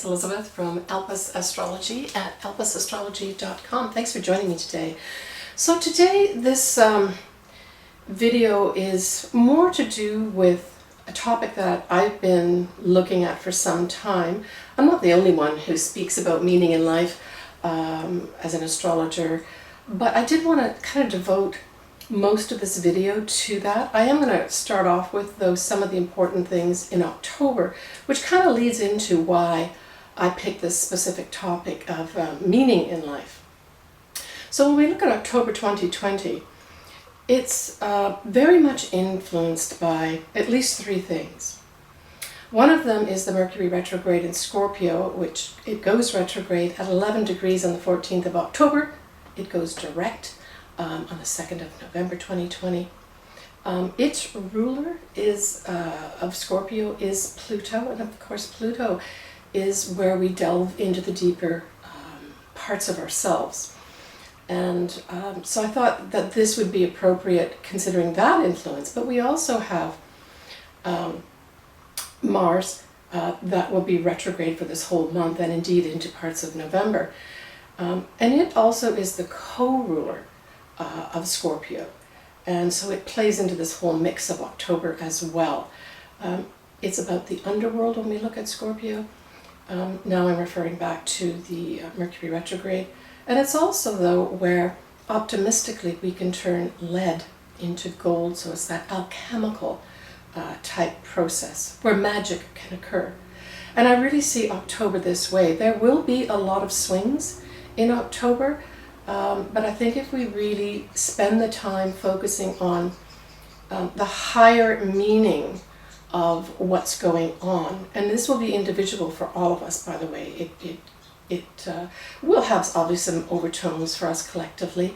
it's Elizabeth from Elpis Astrology at elpisastrology.com. Thanks for joining me today. So today this video is more to do with a topic that I've been looking at for some time. I'm not the only one who speaks about meaning in life as an astrologer, but I did want to kind of devote most of this video to that. I am going to start off with, though, some of the important things in October, which kind of leads into why I picked this specific topic of meaning in life. So when we look at October 2020, it's very much influenced by at least three things. One of them is the Mercury retrograde in Scorpio, which it goes retrograde at 11 degrees on the 14th of October. It goes direct on the 2nd of November 2020. Its ruler is of Scorpio is Pluto, and of course Pluto is where we delve into the deeper parts of ourselves. And so I thought that this would be appropriate considering that influence, but we also have Mars that will be retrograde for this whole month and indeed into parts of November. And it also is the co-ruler of Scorpio, and so it plays into this whole mix of October as well. It's about the underworld when we look at Scorpio. Now I'm referring back to the Mercury retrograde, and it's also, though, where optimistically we can turn lead into gold, so it's that alchemical type process where magic can occur. And I really see October this way. There will be a lot of swings in October, but I think if we really spend the time focusing on the higher meaning of what's going on, and this will be individual for all of us, by the way. It will have obviously some overtones for us collectively,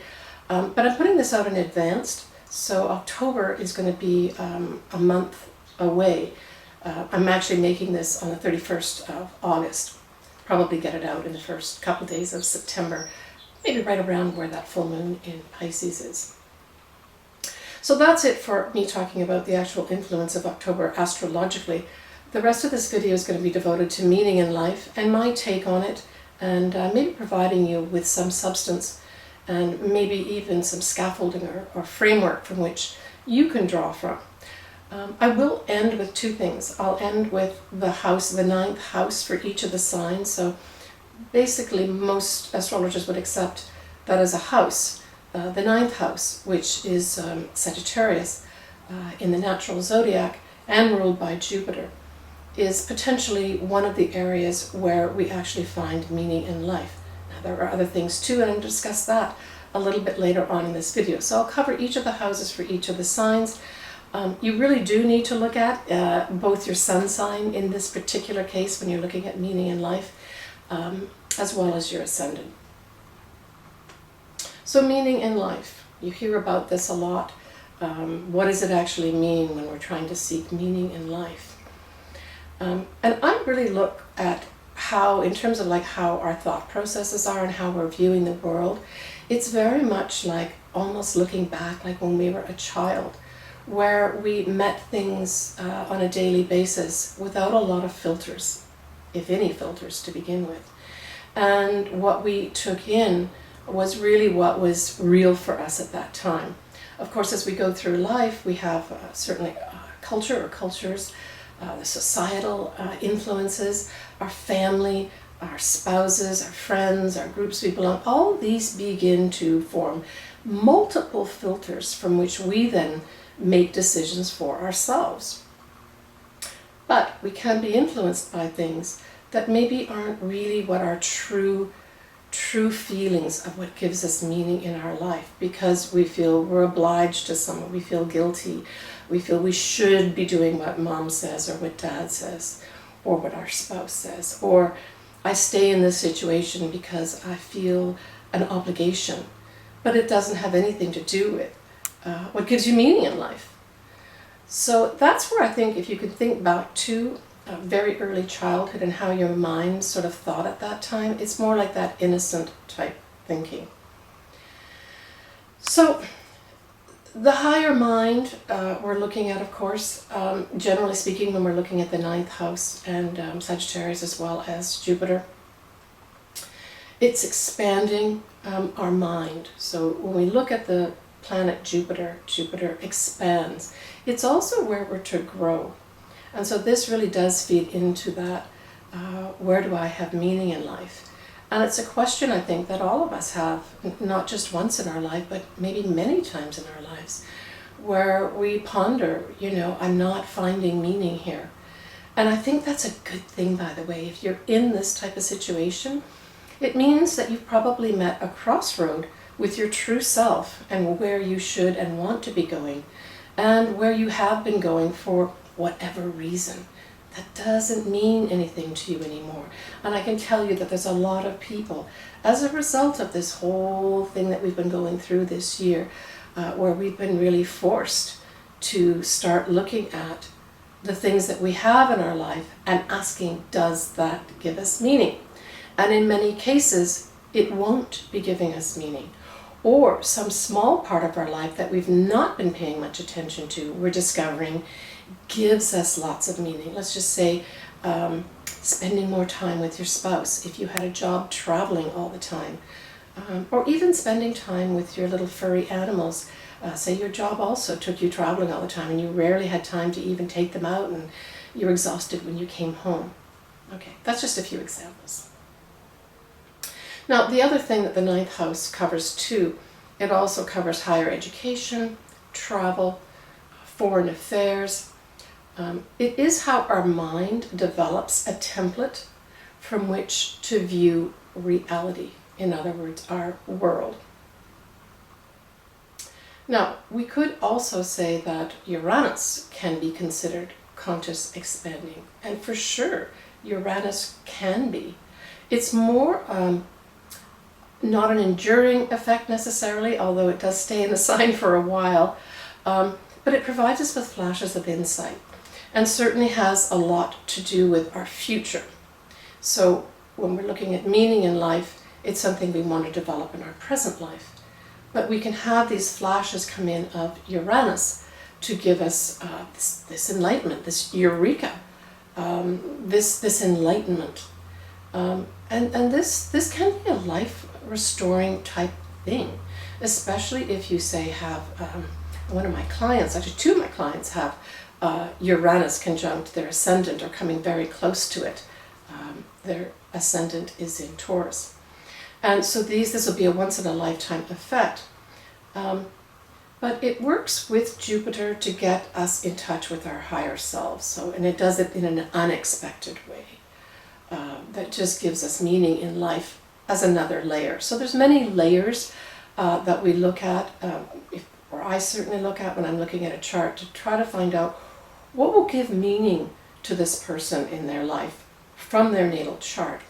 but I'm putting this out in advance, so October is going to be a month away. I'm actually making this on the 31st of August. Probably get it out in the first couple of days of September, maybe right around where that full moon in Pisces is. So that's it for me talking about the actual influence of October astrologically. The rest of this video is going to be devoted to meaning in life and my take on it, and maybe providing you with some substance and maybe even some scaffolding or framework from which you can draw from. I will end with two things. I'll end with the house, the ninth house for each of the signs. So basically most astrologers would accept that as a house. The ninth house, which is Sagittarius in the natural zodiac and ruled by Jupiter, is potentially one of the areas where we actually find meaning in life. Now there are other things too, and I'll discuss that a little bit later on in this video. So I'll cover each of the houses for each of the signs. You really do need to look at both your sun sign in this particular case when you're looking at meaning in life, as well as your ascendant. So meaning in life, you hear about this a lot. What does it actually mean when we're trying to seek meaning in life? And I really look at how, in terms of like how our thought processes are and how we're viewing the world, it's very much like almost looking back like when we were a child, where we met things on a daily basis without a lot of filters, if any filters to begin with. And what we took in was really what was real for us at that time. Of course, as we go through life, we have certainly culture or cultures, the societal influences, our family, our spouses, our friends, our groups we belong. All these begin to form multiple filters from which we then make decisions for ourselves. But we can be influenced by things that maybe aren't really what our true feelings of what gives us meaning in our life, because we feel we're obliged to someone, we feel guilty, we feel we should be doing what mom says or what dad says or what our spouse says, or I stay in this situation because I feel an obligation, but it doesn't have anything to do with what gives you meaning in life. So that's where I think if you could think back to very early childhood and how your mind sort of thought at that time, it's more like that innocent type thinking. So The higher mind we're looking at, of course, generally speaking, when we're looking at the ninth house and Sagittarius as well as Jupiter, it's expanding our mind. So when we look at the planet Jupiter, Jupiter expands. It's also where we're to grow. And so this really does feed into that, where do I have meaning in life? And it's a question, I think, that all of us have, not just once in our life, but maybe many times in our lives, where we ponder, I'm not finding meaning here. And I think that's a good thing, by the way. If you're in this type of situation, it means that you've probably met a crossroad with your true self and where you should and want to be going, and where you have been going for whatever reason. That doesn't mean anything to you anymore. And I can tell you that there's a lot of people, as a result of this whole thing that we've been going through this year, where we've been really forced to start looking at the things that we have in our life and asking, does that give us meaning? And in many cases, it won't be giving us meaning. Or some small part of our life that we've not been paying much attention to, we're discovering gives us lots of meaning. Let's just say spending more time with your spouse, if you had a job traveling all the time, or even spending time with your little furry animals. Say your job also took you traveling all the time and you rarely had time to even take them out and you're exhausted when you came home. Okay, that's just a few examples. Now, the other thing that the ninth house covers too, it also covers higher education, travel, foreign affairs. It is how our mind develops a template from which to view reality. In other words, our world. Now, we could also say that Uranus can be considered conscious expanding. And for sure, Uranus can be. It's more not an enduring effect necessarily, although it does stay in the sign for a while. But it provides us with flashes of insight and certainly has a lot to do with our future. So when we're looking at meaning in life, it's something we want to develop in our present life. But we can have these flashes come in of Uranus to give us this enlightenment, this eureka, this enlightenment. And this can be a life-restoring type thing, especially if you say have... one of my clients, actually two of my clients have Uranus conjunct their ascendant or coming very close to it. Their ascendant is in Taurus. And so this will be a once-in-a-lifetime effect. But it works with Jupiter to get us in touch with our higher selves. And it does it in an unexpected way. That just gives us meaning in life as another layer. So there's many layers that we look at, or I certainly look at when I'm looking at a chart, to try to find out what will give meaning to this person in their life from their natal chart.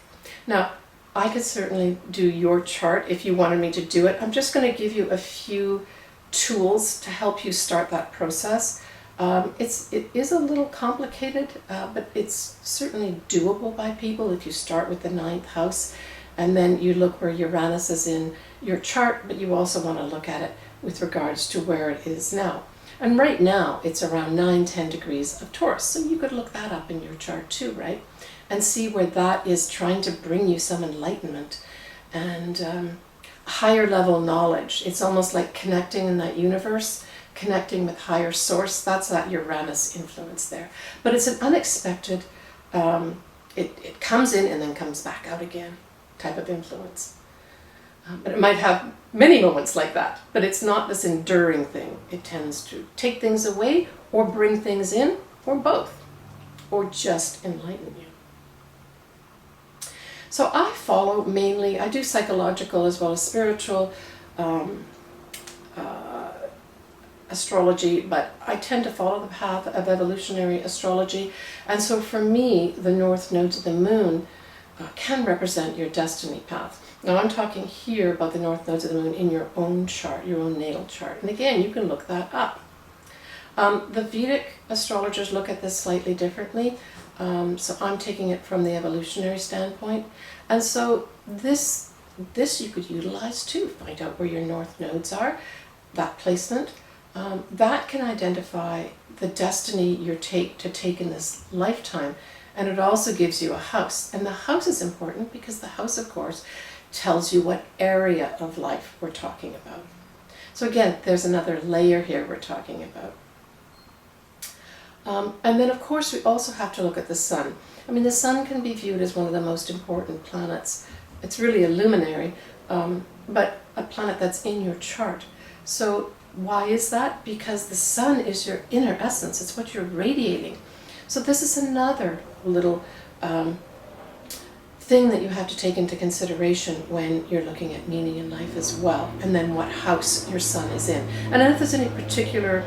Now, I could certainly do your chart if you wanted me to do it. I'm just going to give you a few tools to help you start that process. It is a little complicated, but it's certainly doable by people if you start with the ninth house and then you look where Uranus is in your chart, but you also want to look at it with regards to where it is now. And right now, it's around 9-10 degrees of Taurus. So you could look that up in your chart too, right? And see where that is trying to bring you some enlightenment and higher level knowledge. It's almost like connecting in that universe, connecting with higher source. That's that Uranus influence there. But it's an unexpected, it comes in and then comes back out again type of influence. But it might have many moments like that, but it's not this enduring thing. It tends to take things away or bring things in, or both, or just enlighten you. So I follow mainly, I do psychological as well as spiritual astrology, but I tend to follow the path of evolutionary astrology. And so for me, the north nodes of the moon can represent your destiny path. Now I'm talking here about the north nodes of the moon in your own chart, your own natal chart. And again, you can look that up. The Vedic astrologers look at this slightly differently. So I'm taking it from the evolutionary standpoint. And so this you could utilize too. Find out where your north nodes are, that placement. that can identify the destiny you're to take in this lifetime. And it also gives you a house. And the house is important because the house, of course, tells you what area of life we're talking about. So again, there's another layer here we're talking about. And then, of course, we also have to look at the sun. I mean, the sun can be viewed as one of the most important planets. It's really a luminary, but a planet that's in your chart. So why is that? Because the sun is your inner essence. It's what you're radiating. So this is another little thing that you have to take into consideration when you're looking at meaning in life as well, and then what house your sun is in. And if there's any particular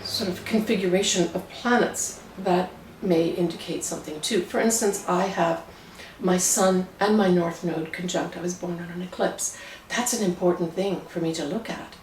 sort of configuration of planets that may indicate something too. For instance, I have my sun and my north node conjunct. I was born on an eclipse. That's an important thing for me to look at.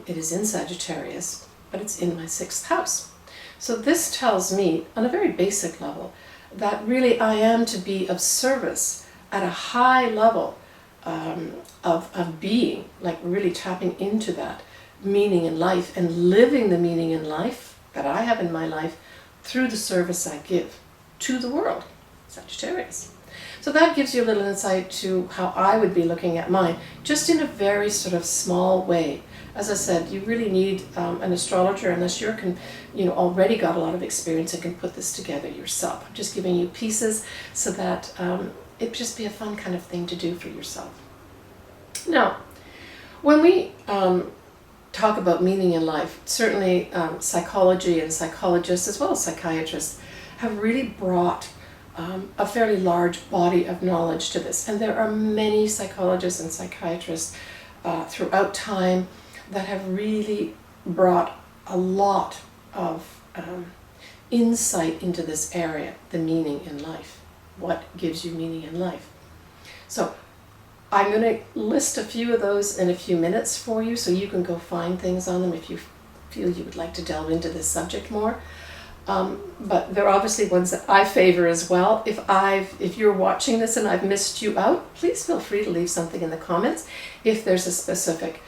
It is in Sagittarius, but it's in my 6th house. So this tells me, on a very basic level, that really I am to be of service at a high level of being, like really tapping into that meaning in life and living the meaning in life that I have in my life through the service I give to the world, Sagittarius. So that gives you a little insight to how I would be looking at mine, just in a very sort of small way. As I said, you really need an astrologer unless you're already got a lot of experience and can put this together yourself. I'm just giving you pieces so that it'd just be a fun kind of thing to do for yourself. Now, when we talk about meaning in life, certainly psychology and psychologists as well as psychiatrists have really brought a fairly large body of knowledge to this. And there are many psychologists and psychiatrists throughout time that have really brought a lot of insight into this area, the meaning in life. What gives you meaning in life? So I'm going to list a few of those in a few minutes for you, so you can go find things on them if you feel you would like to delve into this subject more. But there are obviously ones that I favor as well. If you're watching this and I've missed you out, please feel free to leave something in the comments. If there's a specific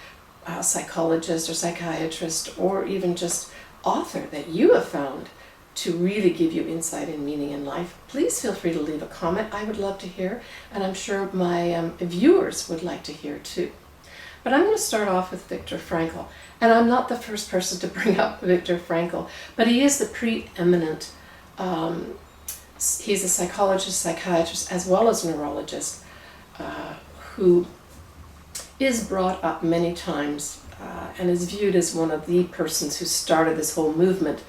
psychologist or psychiatrist or even just author that you have found to really give you insight and meaning in life, please feel free to leave a comment. I would love to hear, and I'm sure my viewers would like to hear too. But I'm going to start off with Viktor Frankl. And I'm not the first person to bring up Viktor Frankl, but he is the preeminent, he's a psychologist, psychiatrist, as well as neurologist, who is brought up many times and is viewed as one of the persons who started this whole movement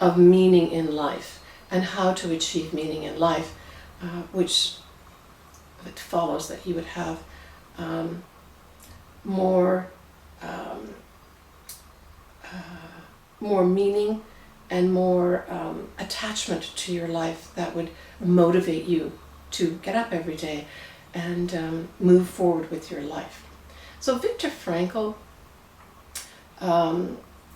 of meaning in life and how to achieve meaning in life, which it follows that you would have more meaning and more attachment to your life that would motivate you to get up every day and move forward with your life. So Viktor Frankl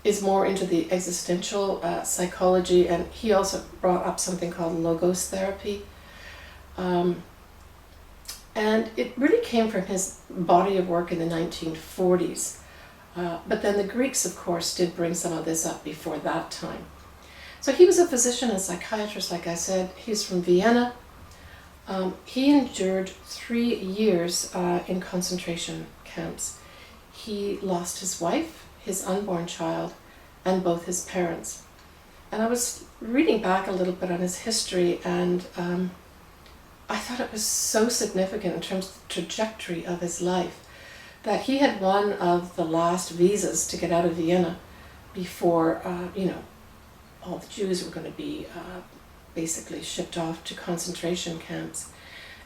is more into the existential psychology, and he also brought up something called logos therapy. And it really came from his body of work in the 1940s. But then the Greeks, of course, did bring some of this up before that time. So he was a physician and psychiatrist, like I said. He's from Vienna. He endured 3 years in concentration camps. He lost his wife, his unborn child, and both his parents. And I was reading back a little bit on his history, and I thought it was so significant in terms of the trajectory of his life that he had one of the last visas to get out of Vienna before, all the Jews were going to be basically shipped off to concentration camps.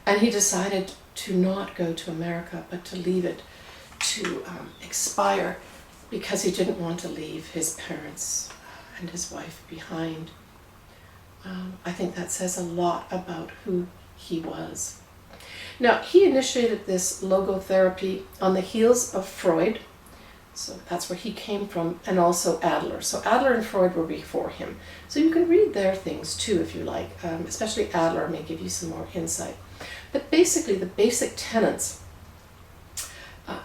And he decided to not go to America, but to leave it to expire because he didn't want to leave his parents and his wife behind. I think that says a lot about who he was. Now, he initiated this logotherapy on the heels of Freud, so that's where he came from, and also Adler. So Adler and Freud were before him. So you can read their things too if you like, especially Adler may give you some more insight. But basically the basic tenets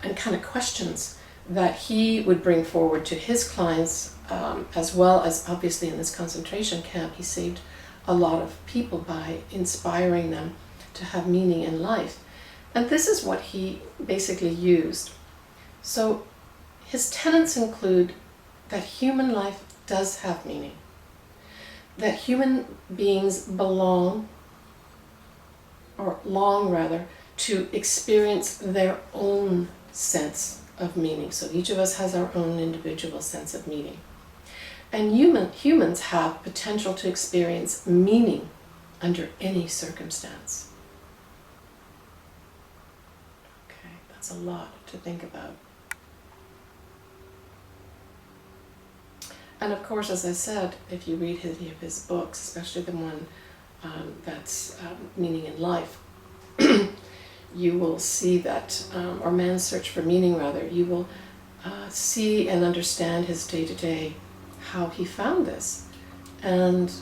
and kind of questions that he would bring forward to his clients, as well as obviously in this concentration camp, he saved a lot of people by inspiring them to have meaning in life. And this is what he basically used. So his tenets include that human life does have meaning, that human beings belong, or long rather, to experience their own sense of meaning. So each of us has our own individual sense of meaning. And humans have potential to experience meaning under any circumstance. Okay, that's a lot to think about. And of course, as I said, if you read any of his books, especially the one that's Meaning in Life, you will see that, or Man's Search for Meaning rather, you will see and understand his day-to-day, how he found this. And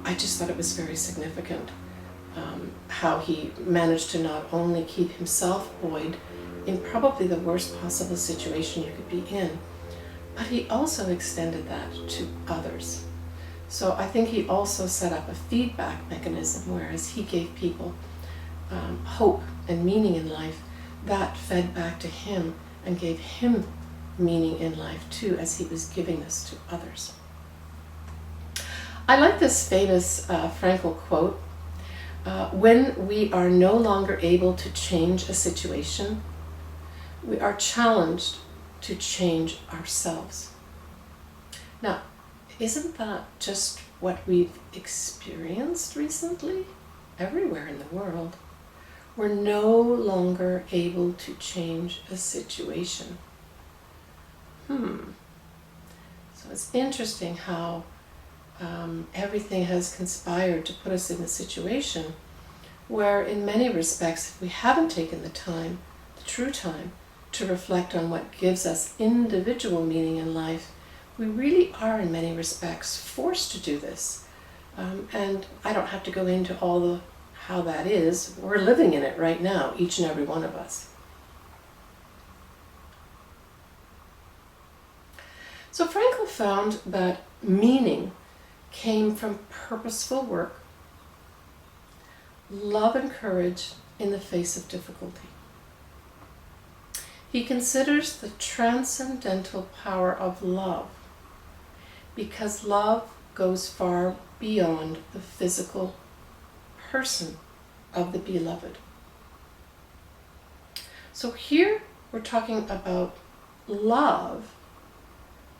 I just thought it was very significant how he managed to not only keep himself buoyed in probably the worst possible situation you could be in, but he also extended that to others. So I think he also set up a feedback mechanism, whereas he gave people hope and meaning in life, that fed back to him and gave him meaning in life too, as he was giving this to others. I like this famous Frankl quote, when we are no longer able to change a situation, we are challenged to change ourselves. Now, isn't that just what we've experienced recently? Everywhere in the world. We're no longer able to change a situation. So it's interesting how everything has conspired to put us in a situation where, in many respects, if we haven't taken the time, the true time, to reflect on what gives us individual meaning in life, we really are, in many respects, forced to do this. And I don't have to go into how that is. We're living in it right now, each and every one of us. So Frankl found that meaning came from purposeful work, love and courage in the face of difficulty. He considers the transcendental power of love, because love goes far beyond the physical person of the beloved. So here we're talking about love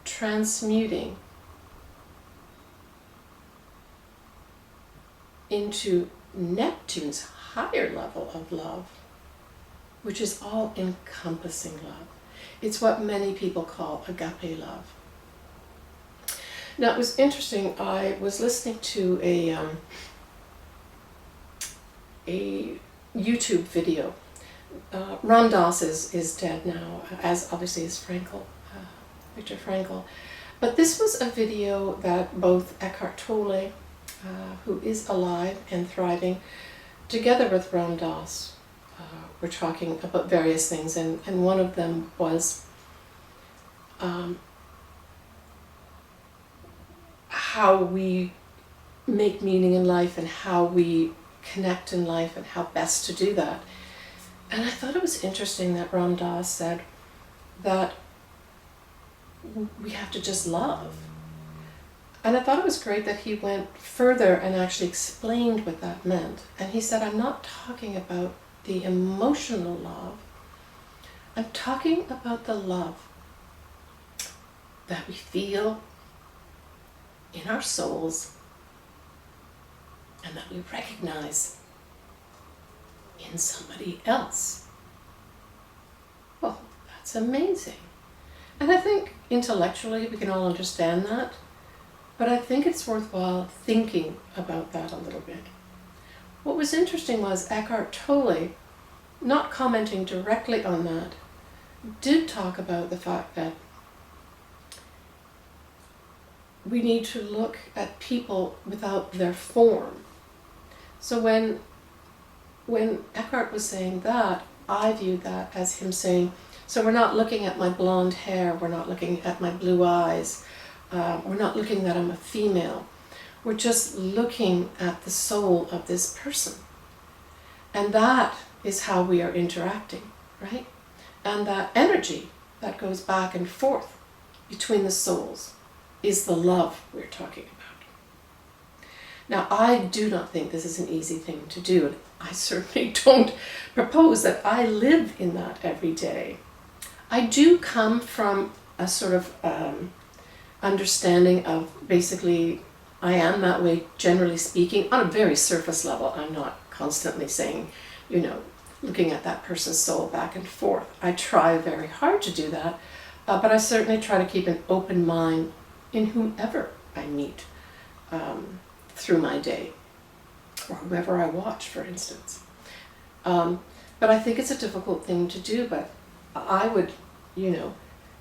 transmuting into Neptune's higher level of love, which is all-encompassing love. It's what many people call agape love. Now, it was interesting, I was listening to a YouTube video. Ram Dass is dead now, as obviously is Frankl, Viktor Frankl. But this was a video that both Eckhart Tolle, who is alive and thriving, together with Ram Dass, were talking about various things, and one of them was how we make meaning in life and how we connect in life and how best to do that. And I thought it was interesting that Ram Dass said that we have to just love. And I thought it was great that he went further and actually explained what that meant. And he said, I'm not talking about the emotional love. I'm talking about the love that we feel in our souls and that we recognize in somebody else. Well, that's amazing. And I think intellectually we can all understand that, but I think it's worthwhile thinking about that a little bit. What was interesting was Eckhart Tolle, not commenting directly on that, did talk about the fact that we need to look at people without their form. So when Eckhart was saying that, I viewed that as him saying, So we're not looking at my blonde hair, we're not looking at my blue eyes, we're not looking that I'm a female. We're just looking at the soul of this person. And that is how we are interacting, right? And that energy that goes back and forth between the souls is the love we're talking about. Now, I do not think this is an easy thing to do, and I certainly don't propose that I live in that every day. I do come from a sort of understanding of basically I am that way, generally speaking, on a very surface level. I'm not constantly saying, you know, looking at that person's soul back and forth. I try very hard to do that, but I certainly try to keep an open mind in whomever I meet through my day, or whoever I watch, for instance. But I think it's a difficult thing to do, but I would, you know,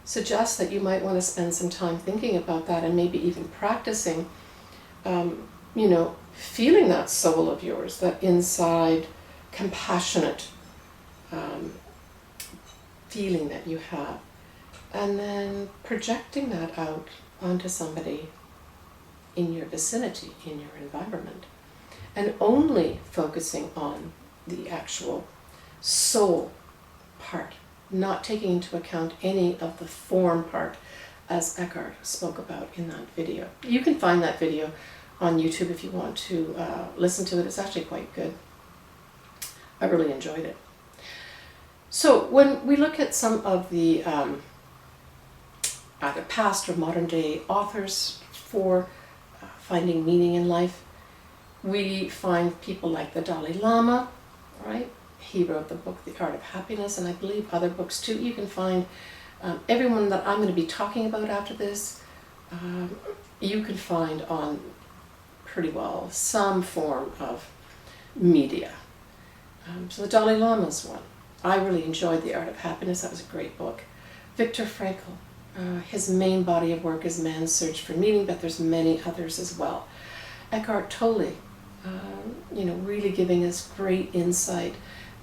suggest that you might want to spend some time thinking about that and maybe even practicing, you know, feeling that soul of yours, that inside compassionate feeling that you have, and then projecting that out onto somebody in your vicinity, in your environment, and only focusing on the actual soul part, not taking into account any of the form part, as Eckhart spoke about in that video. You can find that video on YouTube if you want to listen to it. It's actually quite good. I really enjoyed it. So when we look at some of the either past or modern day authors for finding meaning in life, we find people like the Dalai Lama, right? He wrote the book, The Art of Happiness, and I believe other books too. You can find everyone that I'm going to be talking about after this, you can find on pretty well some form of media. So the Dalai Lama's one. I really enjoyed The Art of Happiness. That was a great book. Viktor Frankl, his main body of work is Man's Search for Meaning, but there's many others as well. Eckhart Tolle, you know, really giving us great insight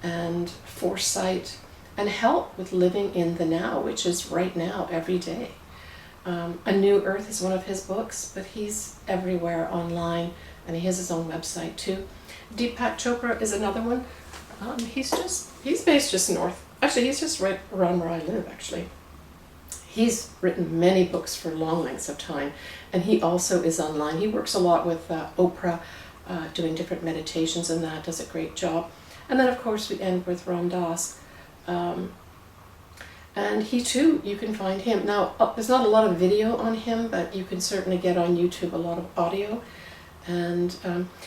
and foresight and help with living in the now, which is right now, every day. A New Earth is one of his books, but he's everywhere online, and he has his own website too. Deepak Chopra is another one. He's based just north. Actually, he's just right around where I live, actually. He's written many books for long lengths of time, and he also is online. He works a lot with Oprah, doing different meditations, and that does a great job. And then, of course, we end with Ram Dass. And he too, you can find him. Now, there's not a lot of video on him, but you can certainly get on YouTube a lot of audio. And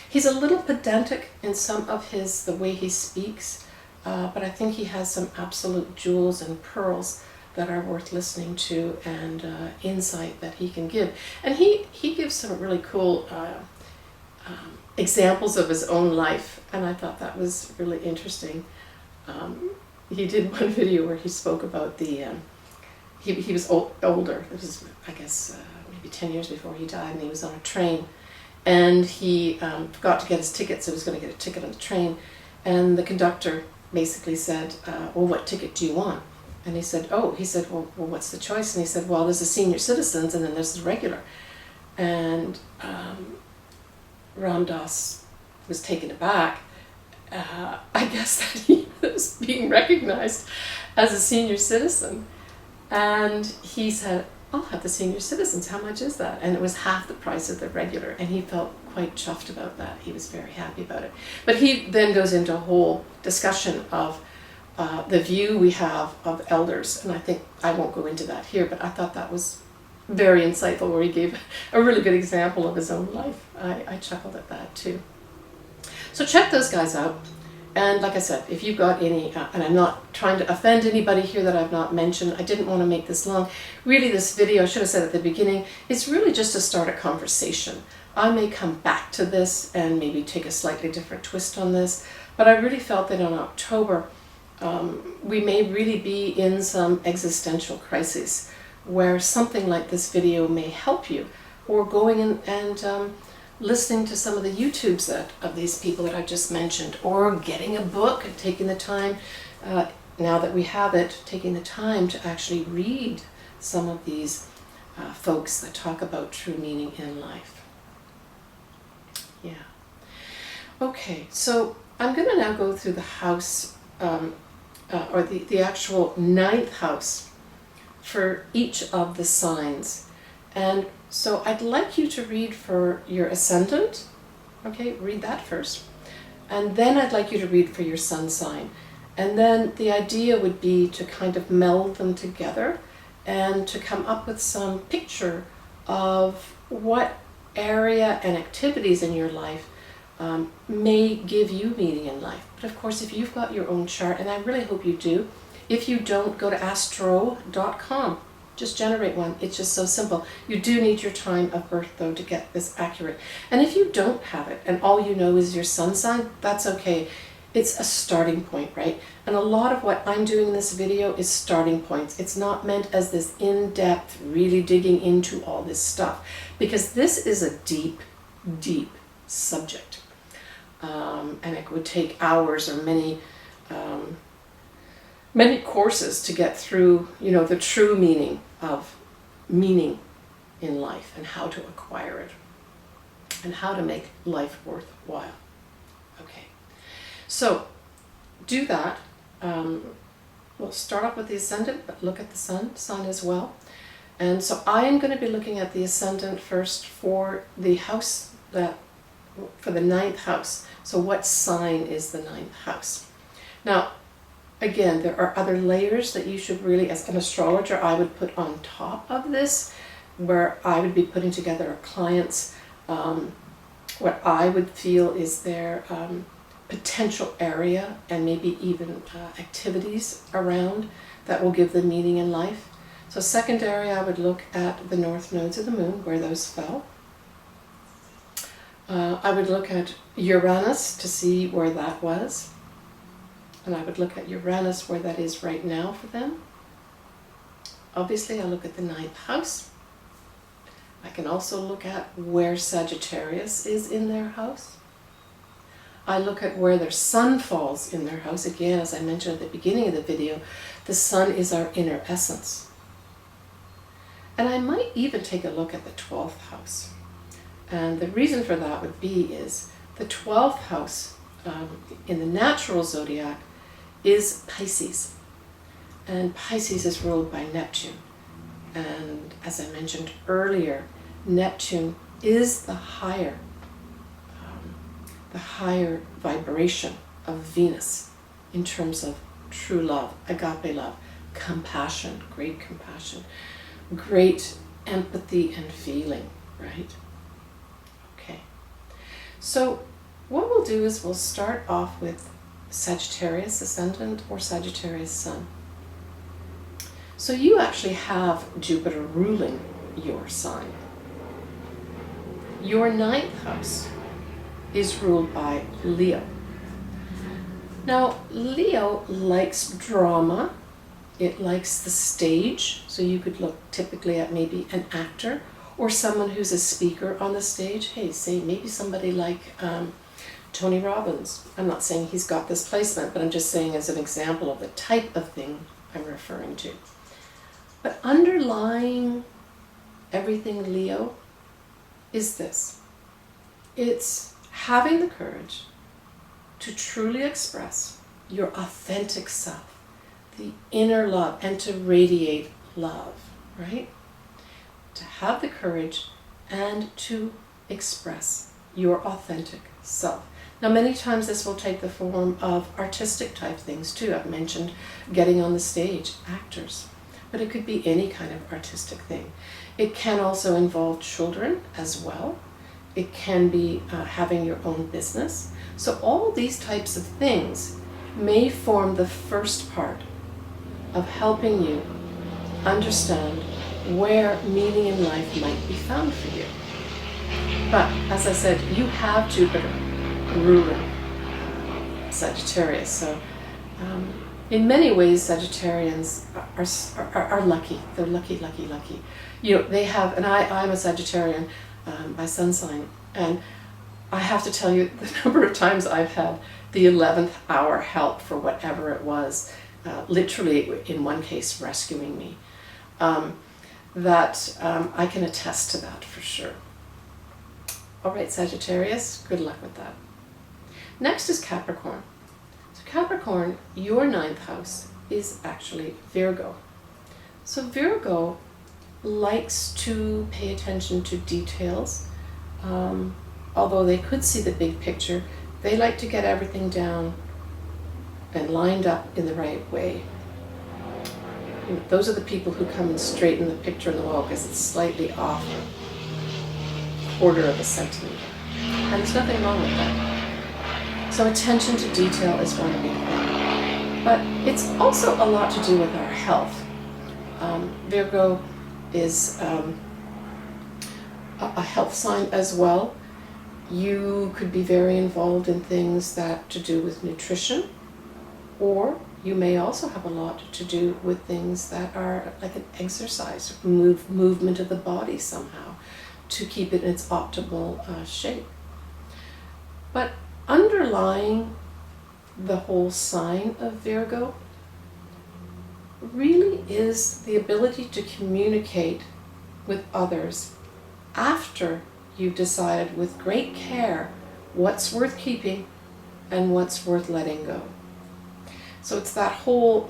he's a little pedantic in some of the way he speaks, but I think he has some absolute jewels and pearls that are worth listening to, and insight that he can give. And he gives some really cool examples of his own life, and I thought that was really interesting. He did one video where he spoke about the, he was older, it was, I guess, maybe 10 years before he died, and he was on a train, and he forgot to get his ticket, so he was going to get a ticket on the train, and the conductor basically said, well, what ticket do you want? And he said, well, what's the choice? And he said, well, there's the senior citizens, and then there's the regular. And Ram Dass was taken aback. I guess that he was being recognized as a senior citizen. And he said, I'll have the senior citizens. How much is that? And it was half the price of the regular. And he felt quite chuffed about that. He was very happy about it. But he then goes into a whole discussion of the view we have of elders. And I think I won't go into that here, but I thought that was very insightful, where he gave a really good example of his own life. I chuckled at that too. So check those guys out. And like I said, if you've got any, and I'm not trying to offend anybody here that I've not mentioned, I didn't want to make this long. Really, this video, I should have said at the beginning, it's really just to start a conversation. I may come back to this and maybe take a slightly different twist on this, but I really felt that in October, we may really be in some existential crisis where something like this video may help you, or going in and listening to some of the YouTubes of these people that I just mentioned, or getting a book and taking the time now that we have it, taking the time to actually read some of these folks that talk about true meaning in life. Yeah. Okay, so I'm going to now go through the house, or the actual 9th house for each of the signs. And so I'd like you to read for your ascendant. Okay, read that first. And then I'd like you to read for your sun sign. And then the idea would be to kind of meld them together and to come up with some picture of what area and activities in your life may give you meaning in life. But of course, if you've got your own chart, and I really hope you do, if you don't, go to astro.com. Just generate one. It's just so simple. You do need your time of birth, though, to get this accurate. And if you don't have it, and all you know is your sun sign, that's okay. It's a starting point, right? And a lot of what I'm doing in this video is starting points. It's not meant as this in-depth, really digging into all this stuff, because this is a deep, deep subject. And it would take hours or many courses to get through, the true meaning of meaning in life and how to acquire it and how to make life worthwhile. Okay, so do that. We'll start off with the ascendant, but look at the sun as well. And so I am going to be looking at the ascendant first for the house, for the 9th house. So what sign is the 9th house? Now, again, there are other layers that you should really, as an astrologer, I would put on top of this, where I would be putting together a client's, what I would feel is their potential area and maybe even activities around that will give them meaning in life. So secondary, I would look at the north nodes of the moon, where those fell. I would look at Uranus to see where that was. And I would look at Uranus where that is right now for them. Obviously, I look at the 9th house. I can also look at where Sagittarius is in their house. I look at where their sun falls in their house. Again, as I mentioned at the beginning of the video, the sun is our inner essence. And I might even take a look at the 12th house. And the reason for that would be is the 12th house in the natural zodiac is Pisces. And Pisces is ruled by Neptune. And as I mentioned earlier, Neptune is the higher vibration of Venus in terms of true love, agape love, compassion, great empathy and feeling, right? Okay. So what we'll do is we'll start off with Sagittarius ascendant or Sagittarius sun. So you actually have Jupiter ruling your sign. Your 9th house is ruled by Leo. Now, Leo likes drama. It likes the stage. So you could look typically at maybe an actor or someone who's a speaker on the stage. Hey, say maybe somebody like Tony Robbins. I'm not saying he's got this placement, but I'm just saying as an example of the type of thing I'm referring to. But underlying everything Leo is this. It's having the courage to truly express your authentic self, the inner love, and to radiate love, right? To have the courage and to express your authentic self. Now, many times this will take the form of artistic type things too. I've mentioned getting on the stage, actors, but it could be any kind of artistic thing. It can also involve children as well. It can be having your own business. So all these types of things may form the first part of helping you understand where meaning in life might be found for you. But as I said, you have Jupiter ruling Sagittarius. So in many ways, Sagittarians are lucky. They're lucky. They have, and I'm a Sagittarian, my sun sign, and I have to tell you the number of times I've had the 11th hour help for whatever it was. literally in one case rescuing me, that I can attest to that for sure. All right, Sagittarius, good luck with that. Next is Capricorn. So Capricorn, your 9th house is actually Virgo. So Virgo likes to pay attention to details. Although they could see the big picture, they like to get everything down and lined up in the right way. You know, those are the people who come and straighten the picture on the wall because it's slightly off a quarter of a centimeter. And there's nothing wrong with that. So attention to detail is one big thing. But it's also a lot to do with our health. Virgo is a health sign as well. You could be very involved in things that to do with nutrition, or you may also have a lot to do with things that are like an exercise, movement of the body somehow, to keep it in its optimal shape. But underlying the whole sign of Virgo really is the ability to communicate with others after you've decided with great care what's worth keeping and what's worth letting go. So it's that whole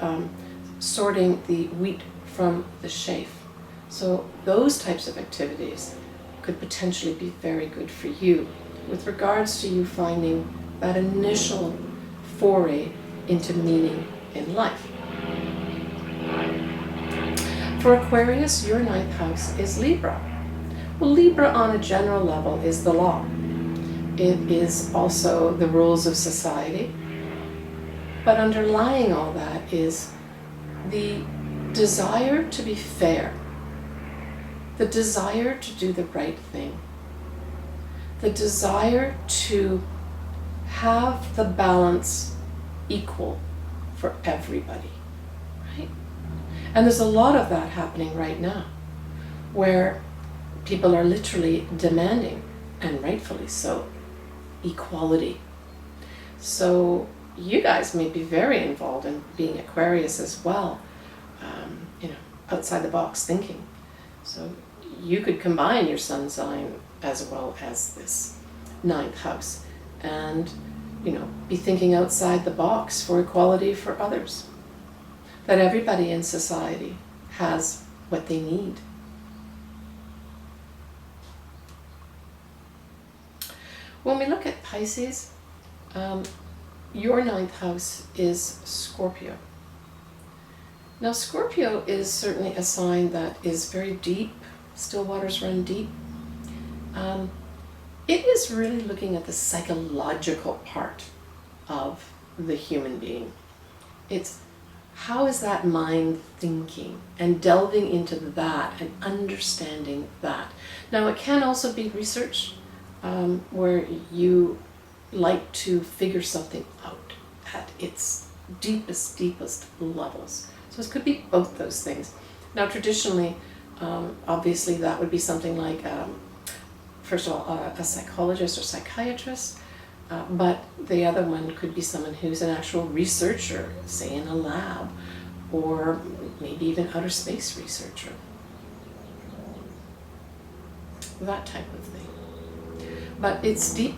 sorting the wheat from the chaff. So those types of activities could potentially be very good for you with regards to you finding that initial foray into meaning in life. For Aquarius, your 9th house is Libra. Well, Libra on a general level is the law. It is also the rules of society. But underlying all that is the desire to be fair, the desire to do the right thing, the desire to have the balance equal for everybody, right? And there's a lot of that happening right now, where people are literally demanding, and rightfully so, equality. So you guys may be very involved in being Aquarius as well, outside the box thinking. So you could combine your sun sign as well as this 9th house and, be thinking outside the box for equality for others. That everybody in society has what they need. When we look at Pisces, your 9th house is Scorpio. Now Scorpio is certainly a sign that is very deep, still waters run deep. It is really looking at the psychological part of the human being. It's how is that mind thinking and delving into that and understanding that. Now it can also be research where you like to figure something out at its deepest levels. So it could be both those things. Now traditionally, obviously that would be something like, first of all, a psychologist or psychiatrist, but the other one could be someone who's an actual researcher, say in a lab, or maybe even outer space researcher. That type of thing. But it's deep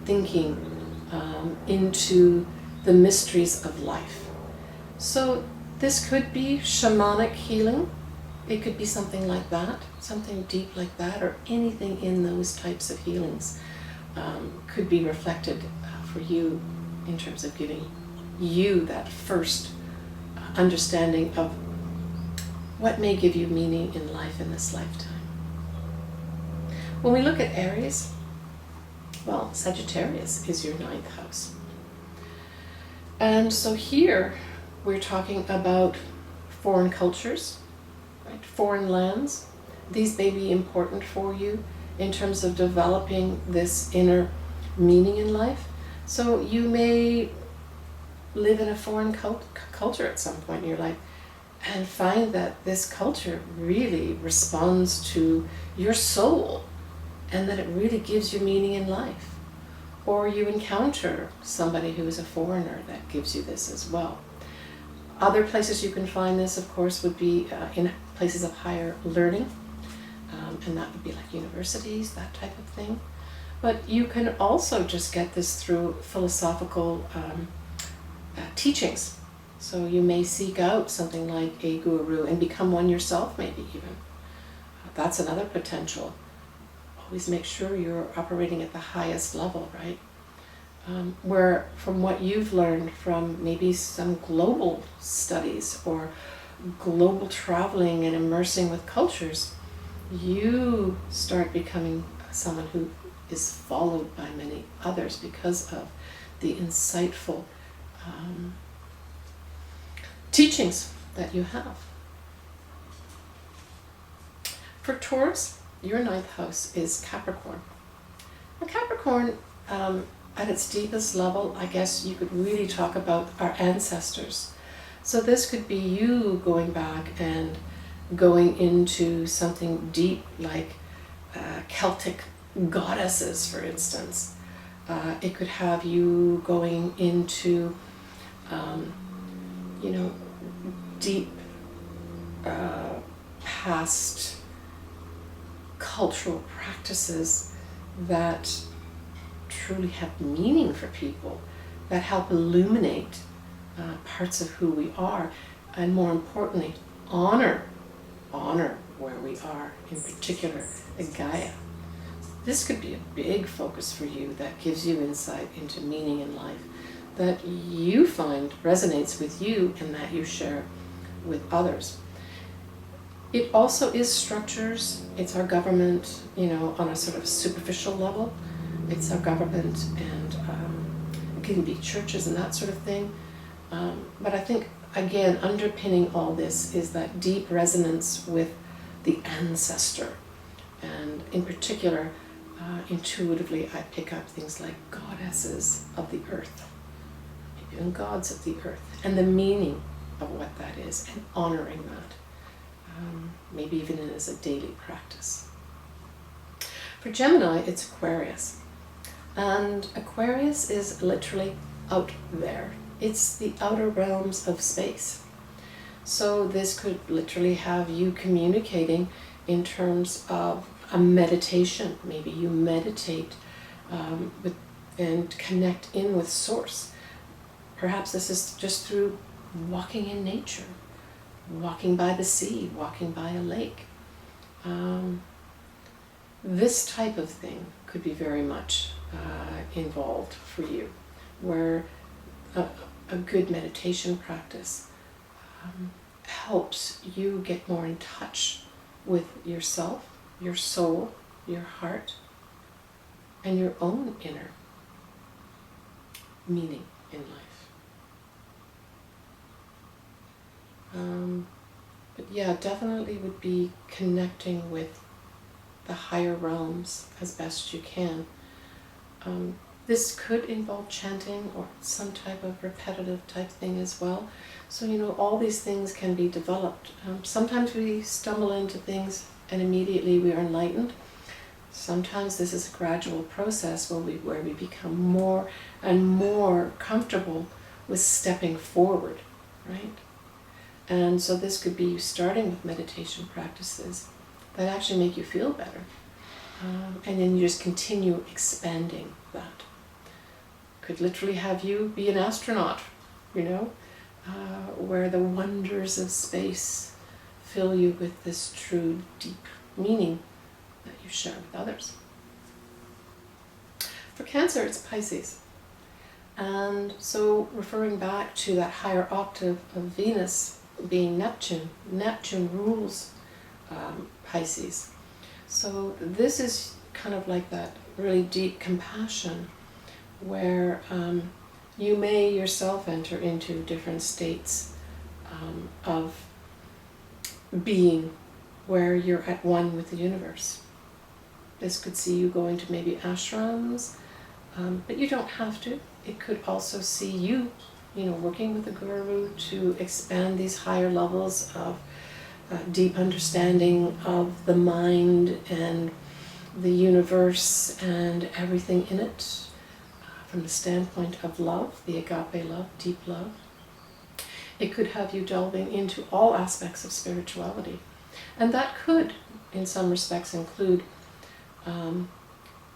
thinking into the mysteries of life. So this could be shamanic healing. It could be something like that, something deep like that, or anything in those types of healings could be reflected for you in terms of giving you that first understanding of what may give you meaning in life in this lifetime. When we look at Aries, well, Sagittarius is your 9th house. And so here we're talking about foreign cultures, right? Foreign lands. These may be important for you in terms of developing this inner meaning in life. So you may live in a foreign culture at some point in your life and find that this culture really responds to your soul and that it really gives you meaning in life. Or you encounter somebody who is a foreigner that gives you this as well. Other places you can find this, of course, would be in places of higher learning, and that would be like universities, that type of thing. But you can also just get this through philosophical teachings. So you may seek out something like a guru and become one yourself, maybe even. That's another potential. Always make sure you're operating at the highest level, right? Where from what you've learned from maybe some global studies or global traveling and immersing with cultures, you start becoming someone who is followed by many others because of the insightful teachings that you have. For Taurus, your 9th house is Capricorn. Now Capricorn, at its deepest level, I guess you could really talk about our ancestors. So this could be you going back and going into something deep like Celtic goddesses, for instance. It could have you going into, deep past cultural practices that truly have meaning for people, that help illuminate parts of who we are, and more importantly, honor where we are, in particular, Gaia. This could be a big focus for you that gives you insight into meaning in life that you find resonates with you and that you share with others. It also is structures. It's our government, on a sort of superficial level. It's our government, and it can be churches and that sort of thing. But I think, again, underpinning all this is that deep resonance with the ancestor. And in particular, intuitively, I pick up things like goddesses of the earth, maybe even gods of the earth, and the meaning of what that is, and honoring that, maybe even as a daily practice. For Gemini, it's Aquarius. And Aquarius is literally out there. It's the outer realms of space. So this could literally have you communicating in terms of a meditation. Maybe you meditate and connect in with Source. Perhaps this is just through walking in nature, walking by the sea, walking by a lake. This type of thing could be very much involved for you, where a good meditation practice helps you get more in touch with yourself, your soul, your heart, and your own inner meaning in life. But yeah, definitely would be connecting with the higher realms as best you can. This could involve chanting or some type of repetitive type thing as well. So, all these things can be developed. Sometimes we stumble into things and immediately we are enlightened. Sometimes this is a gradual process where we become more and more comfortable with stepping forward, right? And so this could be starting with meditation practices that actually make you feel better. And then you just continue expanding that. Could literally have you be an astronaut, where the wonders of space fill you with this true deep meaning that you share with others. For Cancer, it's Pisces. And so referring back to that higher octave of Venus being Neptune, Neptune rules Pisces. So this is kind of like that really deep compassion where you may yourself enter into different states of being where you're at one with the universe. This could see you going to maybe ashrams, but you don't have to. It could also see you, working with a guru to expand these higher levels of deep understanding of the mind and the universe and everything in it from the standpoint of love, the agape love, deep love. It could have you delving into all aspects of spirituality. And that could, in some respects, include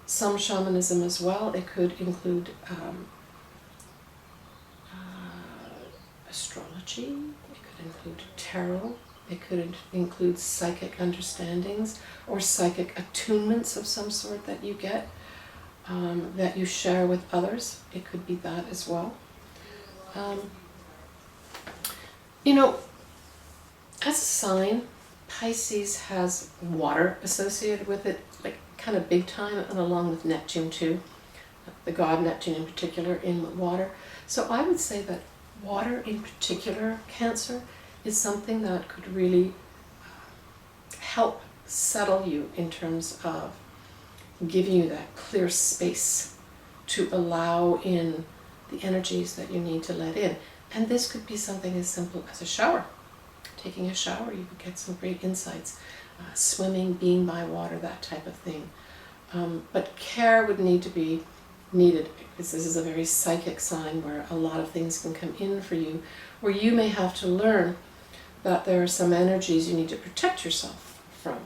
some shamanism as well. It could include astrology. It could include tarot. It could include psychic understandings or psychic attunements of some sort that you get, that you share with others. It could be that as well. You know, as a sign, Pisces has water associated with it, like kind of big time, and along with Neptune too, the god Neptune in particular, in with water. So I would say that water in particular, Cancer, is something that could really help settle you in terms of giving you that clear space to allow in the energies that you need to let in. And this could be something as simple as a shower. Taking a shower, you could get some great insights. Swimming, being by water, that type of thing. But care would need to be needed, because this is a very psychic sign where a lot of things can come in for you, where you may have to learn that there are some energies you need to protect yourself from.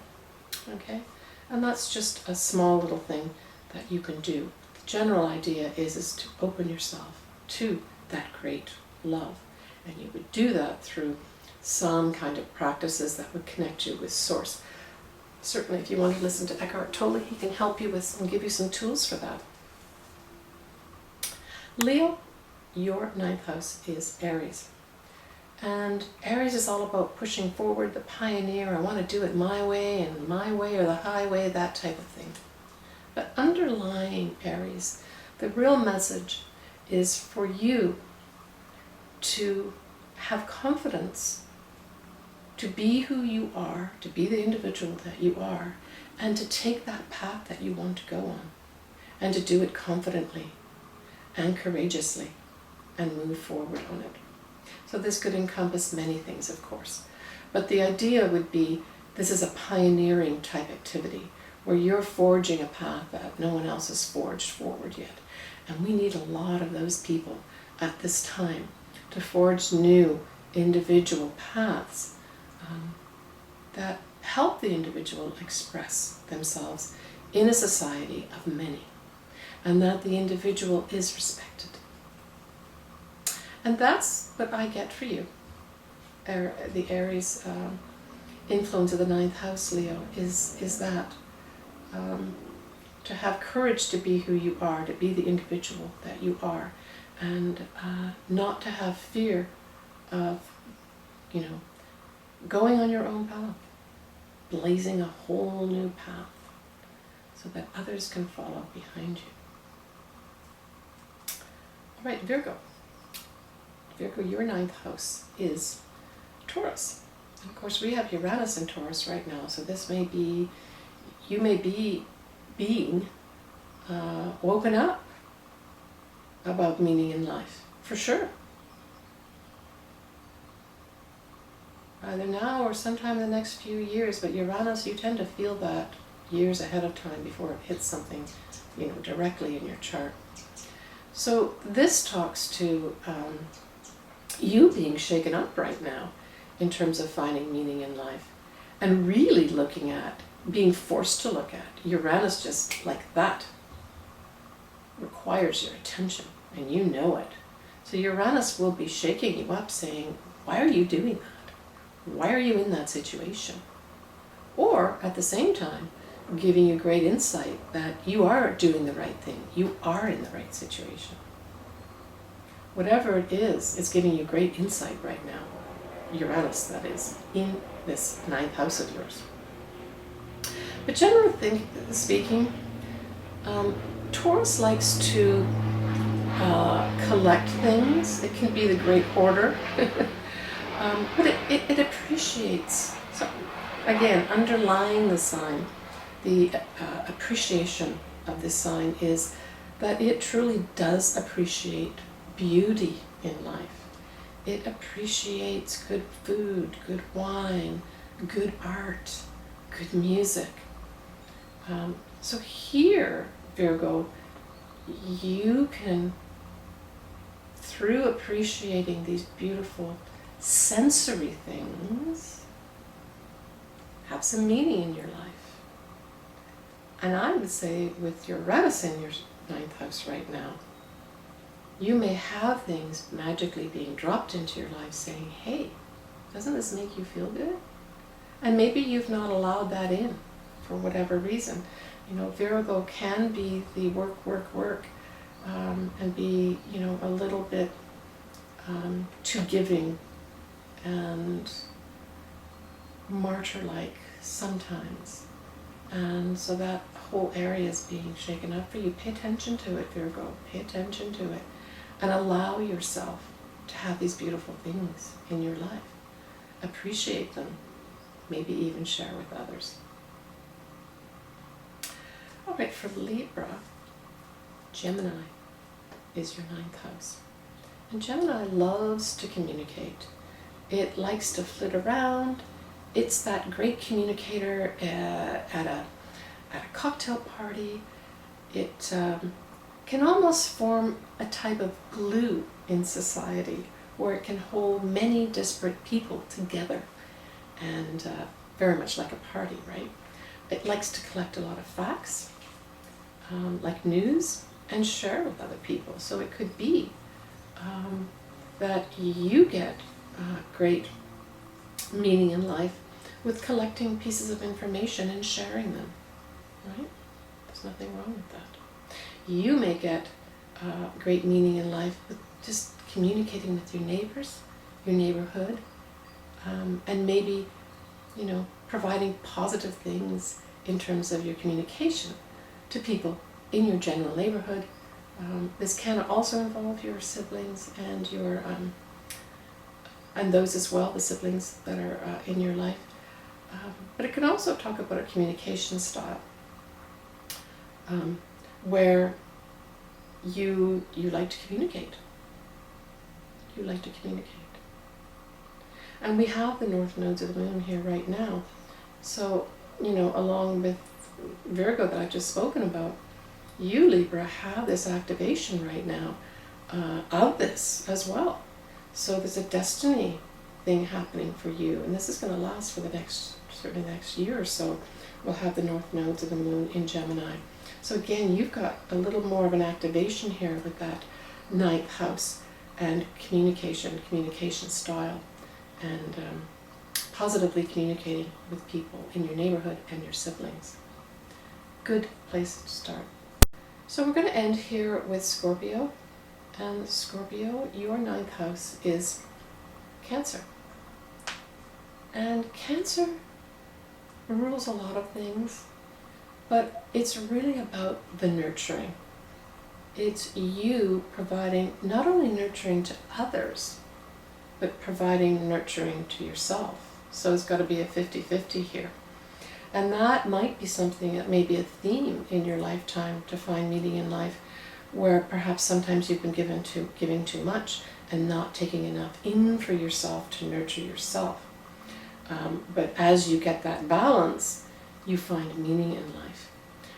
Okay? And that's just a small little thing that you can do. The general idea is to open yourself to that great love. And you would do that through some kind of practices that would connect you with Source. Certainly, if you want to listen to Eckhart Tolle, he can help you with and give you some tools for that. Leo, your ninth house is Aries. And Aries is all about pushing forward, the pioneer. I want to do it my way, and my way or the highway, that type of thing. But underlying Aries, the real message is for you to have confidence, to be who you are, to be the individual that you are, and to take that path that you want to go on, and to do it confidently and courageously and move forward on it. So this could encompass many things, of course. But the idea would be, this is a pioneering type activity where you're forging a path that no one else has forged forward yet. And we need a lot of those people at this time to forge new individual paths that help the individual express themselves in a society of many, and that the individual is respected. And that's what I get for you. The Aries influence of the ninth house, Leo, is that to have courage to be who you are, to be the individual that you are, and not to have fear of, going on your own path, blazing a whole new path, so that others can follow behind you. All right, Virgo. Virgo, your ninth house is Taurus. And of course, we have Uranus in Taurus right now, so this may be, you may be being woken up about meaning in life, for sure. Either now or sometime in the next few years, but Uranus, you tend to feel that years ahead of time before it hits something, directly in your chart. So this talks to you being shaken up right now in terms of finding meaning in life, and really looking at, being forced to look at. Uranus, just like that, requires your attention, and you know it. So Uranus will be shaking you up, saying, why are you doing that? Why are you in that situation? Or, at the same time, giving you great insight that you are doing the right thing. You are in the right situation. Whatever it is, it's giving you great insight right now. Uranus, that is, in this ninth house of yours. But generally speaking, Taurus likes to collect things. It can be the great hoarder. But it appreciates. So again, underlying the sign, the appreciation of this sign is that it truly does appreciate beauty in life. It appreciates good food, good wine, good art, good music. So here, Virgo, you can, through appreciating these beautiful sensory things have some meaning in your life. And I would say with your Uranus in your ninth house right now, you may have things magically being dropped into your life saying, hey, doesn't this make you feel good? And maybe you've not allowed that in for whatever reason. You know, Virgo can be the work, and be, you know, a little bit too giving and martyr-like sometimes. And so that whole area is being shaken up for you. Pay attention to it, Virgo. Pay attention to it. And allow yourself to have these beautiful things in your life. Appreciate them. Maybe even share with others. All right, for Libra, Gemini is your ninth house. And Gemini loves to communicate. It likes to flit around. It's that great communicator at a cocktail party. It can almost form a type of glue in society where it can hold many disparate people together, and very much like a party, right? It likes to collect a lot of facts, like news, and share with other people. So it could be that you get great meaning in life with collecting pieces of information and sharing them, right? There's nothing wrong with that. You may get great meaning in life with just communicating with your neighbors, your neighborhood, and maybe, you know, providing positive things in terms of your communication to people in your general neighborhood. This can also involve your siblings and your and those as well, the siblings that are in your life. But it can also talk about a communication style where you like to communicate. You like to communicate. And we have the north nodes of the moon here right now. So, you know, along with Virgo that I've just spoken about, you, Libra, have this activation right now of this as well. So there's a destiny thing happening for you, and this is going to last for certainly the next year or so. We'll have the north nodes of the moon in Gemini. So again, you've got a little more of an activation here with that ninth house and communication style, and positively communicating with people in your neighborhood and your siblings. Good place to start. So we're going to end here with Scorpio. And Scorpio, your ninth house is Cancer. And Cancer rules a lot of things, but it's really about the nurturing. It's you providing not only nurturing to others, but providing nurturing to yourself. So it's got to be a 50-50 here. And that might be something that may be a theme in your lifetime to find meaning in life, where perhaps sometimes you've been giving too much and not taking enough in for yourself to nurture yourself. But as you get that balance, you find meaning in life.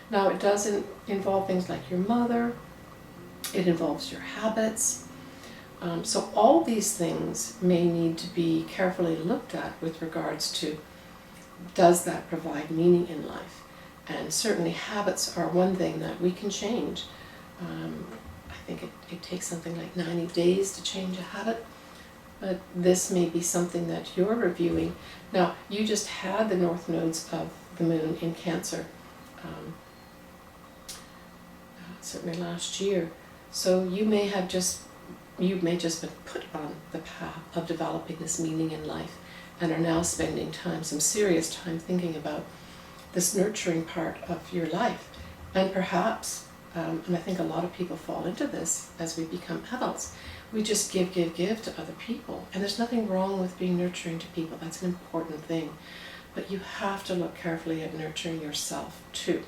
Now, it doesn't involve things like your mother. It involves your habits. So all these things may need to be carefully looked at with regards to, does that provide meaning in life? And certainly habits are one thing that we can change. I think it takes something like 90 days to change a habit, but this may be something that you're reviewing. Now, you just had the north nodes of the moon in Cancer, certainly last year, so you may just been put on the path of developing this meaning in life and are now spending some serious time thinking about this nurturing part of your life. And perhaps, and I think a lot of people fall into this as we become adults, we just give to other people. And there's nothing wrong with being nurturing to people. That's an important thing. But you have to look carefully at nurturing yourself too.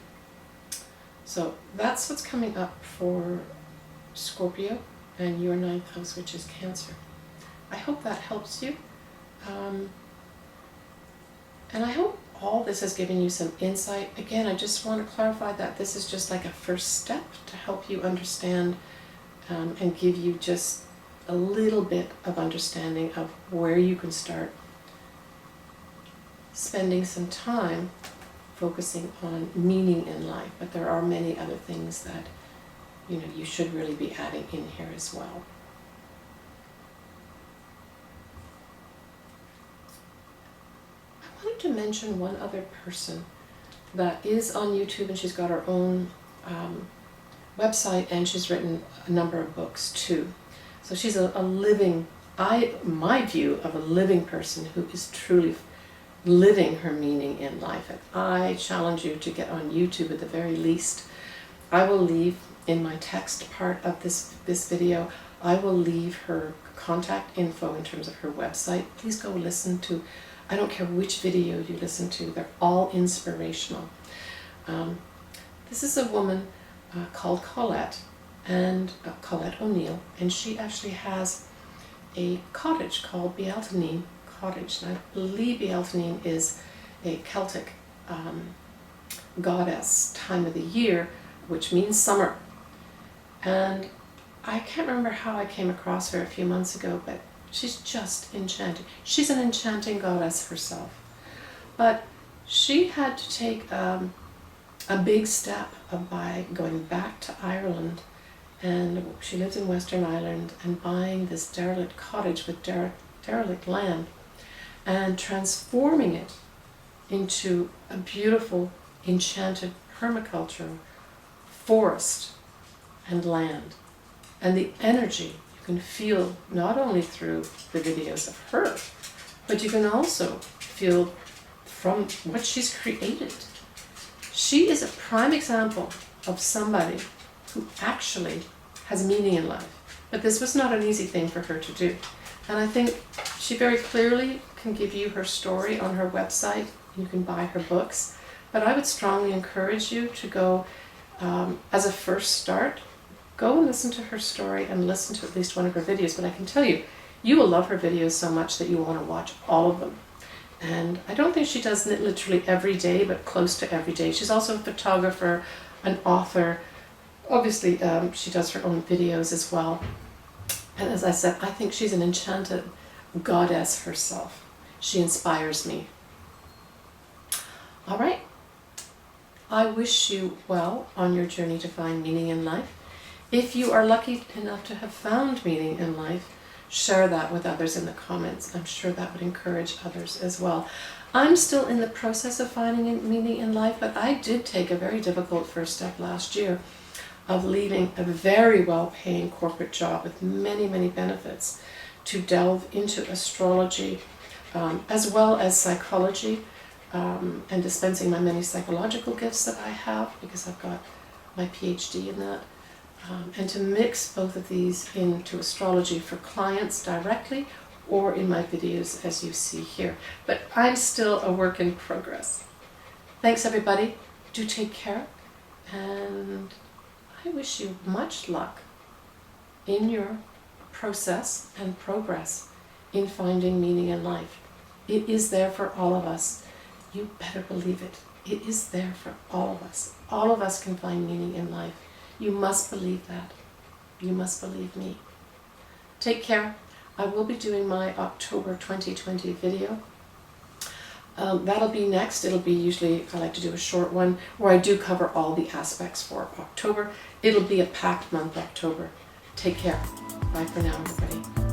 So that's what's coming up for Scorpio and your ninth house, which is Cancer. I hope that helps you. And I hope all this has given you some insight. Again, I just want to clarify that this is just like a first step to help you understand and give you just a little bit of understanding of where you can start spending some time focusing on meaning in life. But there are many other things that, you know, you should really be adding in here as well. I wanted to mention one other person that is on YouTube, and she's got her own website, and she's written a number of books too. So she's a living, my view of a living person who is truly living her meaning in life. And I challenge you to get on YouTube at the very least. I will leave in my text part of this video, I will leave her contact info in terms of her website. Please go listen to, I don't care which video you listen to, they're all inspirational. This is a woman called Colette, and Colette O'Neill, and she actually has a cottage called Bealtaine Cottage. And I believe Bealtaine is a Celtic goddess time of the year, which means summer. And I can't remember how I came across her a few months ago, but she's just enchanting. She's an enchanting goddess herself. But she had to take a big step by going back to Ireland, and she lives in Western Ireland, and buying this derelict cottage with derelict land and transforming it into a beautiful enchanted permaculture forest and land. And the energy you can feel not only through the videos of her, but you can also feel from what she's created. She is a prime example of somebody who actually has meaning in life. But this was not an easy thing for her to do. And I think she very clearly can give you her story on her website. You can buy her books. But I would strongly encourage you to go, as a first start, go and listen to her story and listen to at least one of her videos. But I can tell you, you will love her videos so much that you will want to watch all of them. And I don't think she does it literally every day, but close to every day. She's also a photographer, an author. Obviously, she does her own videos as well. And as I said, I think she's an enchanted goddess herself. She inspires me. All right. I wish you well on your journey to find meaning in life. If you are lucky enough to have found meaning in life, share that with others in the comments. I'm sure that would encourage others as well. I'm still in the process of finding meaning in life, but I did take a very difficult first step last year of leaving a very well-paying corporate job with many, many benefits to delve into astrology, as well as psychology, and dispensing my many psychological gifts that I have, because I've got my Ph.D. in that. And to mix both of these into astrology for clients directly or in my videos as you see here. But I'm still a work in progress. Thanks everybody. Do take care, and I wish you much luck in your process and progress in finding meaning in life. It is there for all of us. You better believe it. It is there for all of us. All of us can find meaning in life. You must believe that. You must believe me. Take care. I will be doing my October 2020 video. That'll be next. It'll be usually, I like to do a short one where I do cover all the aspects for October. It'll be a packed month, October. Take care. Bye for now, everybody.